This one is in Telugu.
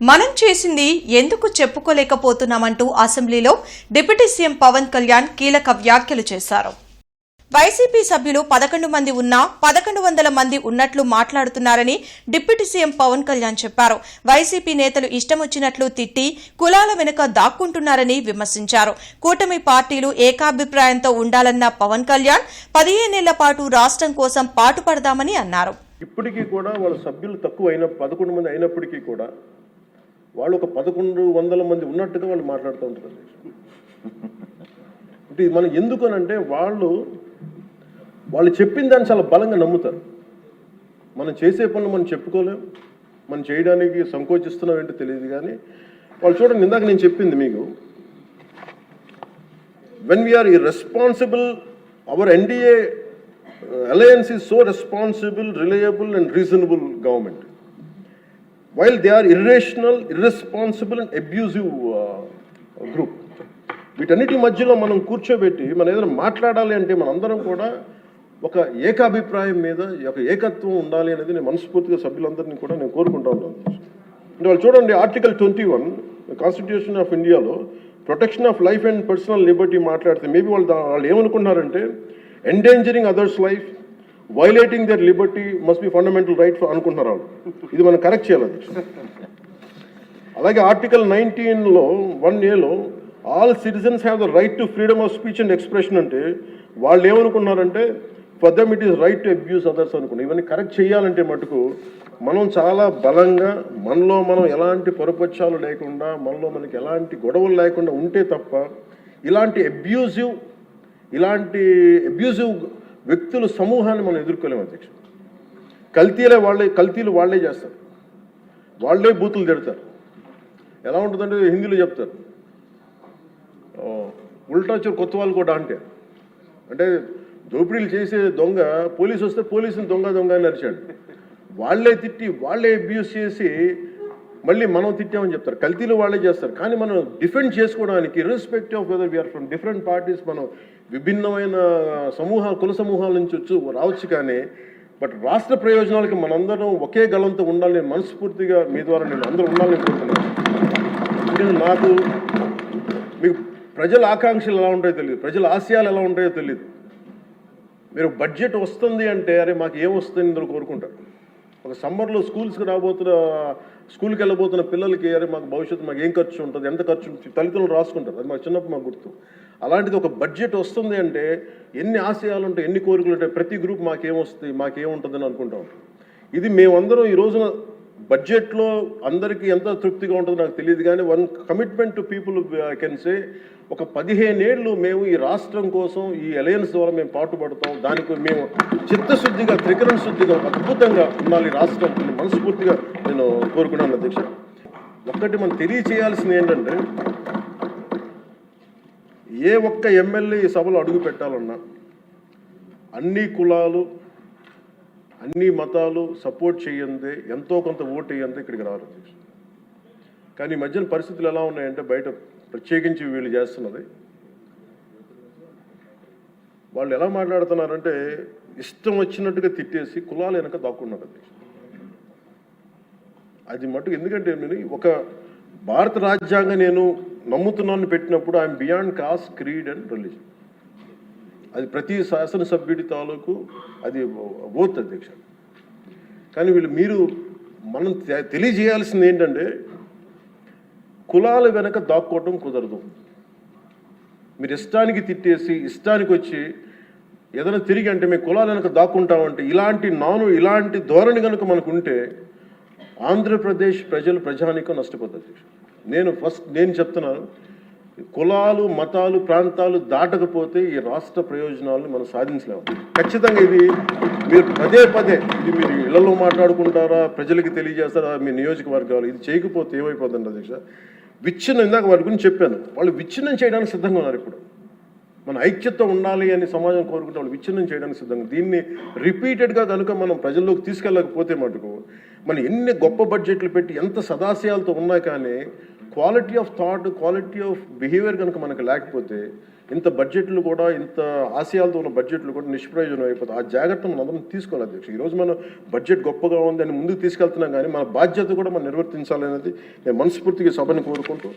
మనం చేసింది ఎందుకు చెప్పుకోలేకపోతున్నామంటూ అసెంబ్లీలో డిప్యూటీ సీఎం పవన్ కళ్యాణ్ కీలక వ్యాఖ్యలు చేశారు. వైసీపీ సభ్యులు 11 మంది ఉన్నా 1100 మంది ఉన్నట్లు మాట్లాడుతున్నారని డిప్యూటీ సీఎం పవన్ కళ్యాణ్ చెప్పారు. వైసీపీ నేతలు ఇష్టమొచ్చినట్లు తిట్టి కులాల వెనుక దాక్కుంటున్నారని విమర్శించారు. కూటమి పార్టీలు ఏకాభిప్రాయంతో ఉండాలన్న పవన్ కళ్యాణ్ 15 ఏళ్ల పాటు రాష్ట్రం కోసం పాటుపడదామని అన్నారు. ఇప్పటికీ కూడా వాళ్ళ సభ్యులు తక్కువ 11 మంది అయినప్పటికీ కూడా వాళ్ళు ఒక 1100 మంది ఉన్నట్టుగా వాళ్ళు మాట్లాడుతూ ఉంటారు. అంటే మనం ఎందుకనంటే వాళ్ళు చెప్పిన దాన్ని చాలా బలంగా నమ్ముతారు. మనం చేసే పనులు మనం చెప్పుకోలేం, మనం చేయడానికి సంకోచిస్తున్నాం ఏంటో తెలియదు. కానీ వాళ్ళు చూడండి, ఇందాక నేను చెప్పింది మీకు, when we are irresponsible, our NDA alliance is so responsible, reliable and reasonable government, while they are irrational, irresponsible and abusive group. వీటన్నిటి మధ్యలో మనం కూర్చోబెట్టి మనం ఏదైనా మాట్లాడాలి అంటే మనందరం కూడా ఒక ఏకాభిప్రాయం మీద ఒక ఏకత్వం ఉండాలి అనేది నేను మనస్ఫూర్తిగా సభ్యులందరినీ కూడా నేను కోరుకుంటా ఉన్నాను. అంటే వాళ్ళు చూడండి, ఆర్టికల్ 21 కాన్స్టిట్యూషన్ ఆఫ్ ఇండియాలో protection of life and personal liberty మాట్లాడితే మేబీ వాళ్ళు ఏమనుకున్నారంటే endangering others life, violating their liberty must be fundamental right అనుకుంటున్నారు వాళ్ళు. ఇది మనం కరెక్ట్ చేయాలి. అలాగే ఆర్టికల్ 19లో 1A all citizens have the right to freedom of speech and expression అంటే వాళ్ళు ఏమనుకున్నారంటే for them it is right to abuse others అనుకున్నారు. ఇవన్నీ కరెక్ట్ చేయాలంటే మటుకు మనం చాలా బలంగా మనలో మనం ఎలాంటి పొరపక్షాలు లేకుండా మనలో మనకి ఎలాంటి గొడవలు లేకుండా ఉంటే తప్ప ఇలాంటి అబ్యూజివ్ వ్యక్తుల సమూహాన్ని మనం ఎదుర్కోలేము అధ్యక్ష. కల్తీలు వాళ్ళే చేస్తారు, వాళ్ళే బూతులు తిడతారు. ఎలా ఉంటుందంటే హిందీలో చెప్తారు, ఉల్టా చోరు కొత్త వాళ్ళు కూడా అంటే దోపిడీలు చేసే దొంగ పోలీసు వస్తే పోలీసుని దొంగ అని అరిచాడు. వాళ్ళే తిట్టి వాళ్ళే అబ్యూస్ చేసి మళ్ళీ మనం తిట్టామని చెప్తారు. కల్తీలు వాళ్ళే చేస్తారు. కానీ మనం డిఫెండ్ చేసుకోవడానికి irrespective of whether we are from different parties, మనం విభిన్నమైన కుల సమూహాల నుంచి రావచ్చు. కానీ బట్ రాష్ట్ర ప్రయోజనాలకి మనందరం ఒకే గలంతో ఉండాలని మనస్ఫూర్తిగా మీ ద్వారా నేను అందరూ ఉండాలని కోరుతున్నాను. నాకు మీకు ప్రజల ఆకాంక్షలు ఎలా ఉంటాయో తెలియదు, ప్రజల ఆశయాలు ఎలా ఉంటాయో తెలియదు. మీరు బడ్జెట్ వస్తుంది అంటే అరే మాకు ఏం వస్తుంది ఇందులో కోరుకుంటారు. ఒక సమ్మర్లో స్కూల్కి వెళ్ళబోతున్న పిల్లలకి అరే మాకు భవిష్యత్తు మాకు ఏం ఖర్చు ఉంటుంది, ఎంత ఖర్చు ఉంటుంది, తల్లిదండ్రులు రాసుకుంటారు. అది మాకు చిన్నప్పుడు మాకు గుర్తు. అలాంటిది ఒక బడ్జెట్ వస్తుంది అంటే ఎన్ని ఆశయాలు ఉంటాయి, ఎన్ని కోరికలు ఉంటాయి, ప్రతి గ్రూప్ మాకేమొస్తుంది మాకేముంటుందని అనుకుంటా ఉంటాం. ఇది మేమందరం ఈ రోజున బడ్జెట్లో అందరికీ ఎంత తృప్తిగా ఉంటుందో నాకు తెలియదు. కానీ one commitment to people I can say, ఒక 15 ఏళ్ళు మేము ఈ రాష్ట్రం కోసం ఈ అలయన్స్ ద్వారా మేము పాటుపడతాం. దానికి మేము చిత్తశుద్ధిగా త్రికరణ శుద్ధిగా అద్భుతంగా ఉండాలి రాష్ట్రం మనస్ఫూర్తిగా నేను కోరుకున్నాను అధ్యక్ష. ఒక్కటి మనం తెలియచేయాల్సింది ఏంటంటే, ఏ ఒక్క ఎమ్మెల్యే ఈ సభలో అడుగు పెట్టాలన్నా అన్ని కులాలు అన్ని మతాలు సపోర్ట్ చేయందే, ఎంతో కొంత ఓటు వేయందే ఇక్కడికి రావాలి అధ్యక్ష. కానీ ఈ మధ్యన పరిస్థితులు ఎలా ఉన్నాయంటే, బయట ప్రత్యేకించి వీళ్ళు చేస్తున్నది, వాళ్ళు ఎలా మాట్లాడుతున్నారంటే ఇష్టం వచ్చినట్టుగా తిట్టేసి కులాలు వెనక దాక్కున్నారు అధ్యక్ష. అది మటుకు ఎందుకంటే నేను ఒక భారత రాజ్యాంగం నేను నమ్ముతున్నాను పెట్టినప్పుడు I'm beyond cost, creed and religion. అది ప్రతి శాసనసభ్యుడి తాలూకు అది ఓత్ అధ్యక్ష. కానీ మనం తెలియజేయాల్సింది ఏంటంటే, కులాల వెనక దాక్కోవటం కుదరదు. మీరు ఇష్టానికి తిట్టేసి ఇష్టానికి వచ్చి ఏదైనా తిరిగి అంటే మేము కులాల వెనక దాక్కుంటామంటే ఇలాంటి ధోరణి కనుక మనకు ఉంటే ఆంధ్రప్రదేశ్ ప్రజానికం నష్టపోతుంది. నేను చెప్తున్నాను, కులాలు మతాలు ప్రాంతాలు దాటకపోతే ఈ రాష్ట్ర ప్రయోజనాలను మనం సాధించలేము. ఖచ్చితంగా ఇది మీరు పదే ఇది మీరు ఇళ్లలో మాట్లాడుకుంటారా, ప్రజలకి తెలియజేస్తారా, మీ నియోజకవర్గాలు ఇది చేయకపోతే ఏమైపోతుంది అధ్యక్ష? ఇందాక వారి గురించి చెప్పాను, వాళ్ళు విచ్ఛిన్నం చేయడానికి సిద్ధంగా ఉన్నారు. ఇప్పుడు మన ఐక్యత ఉండాలి అని సమాజం కోరుకుంటే వాళ్ళు విచ్ఛిన్నం చేయడానికి సిద్ధంగా. దీన్ని రిపీటెడ్గా కనుక మనం ప్రజల్లోకి తీసుకెళ్ళకపోతే మటుకు మనం ఎన్ని గొప్ప బడ్జెట్లు పెట్టి ఎంత సదాశయాలతో ఉన్నా కానీ quality of thought, quality of behaviour కనుక మనకు లేకపోతే ఇంత బడ్జెట్లు కూడా, ఇంత ఆశయాలతో ఉన్న బడ్జెట్లు కూడా నిష్ప్రయోజనం అయిపోతాయి. ఆ జాగ్రత్త మనం అందరం తీసుకోవాలి అధ్యక్ష. ఈరోజు మనం బడ్జెట్ గొప్పగా ఉంది అని ముందుకు తీసుకెళ్తున్నాం, కానీ మన బాధ్యత కూడా మనం నిర్వర్తించాలనేది నేను మనస్ఫూర్తిగా సభని కోరుకుంటూ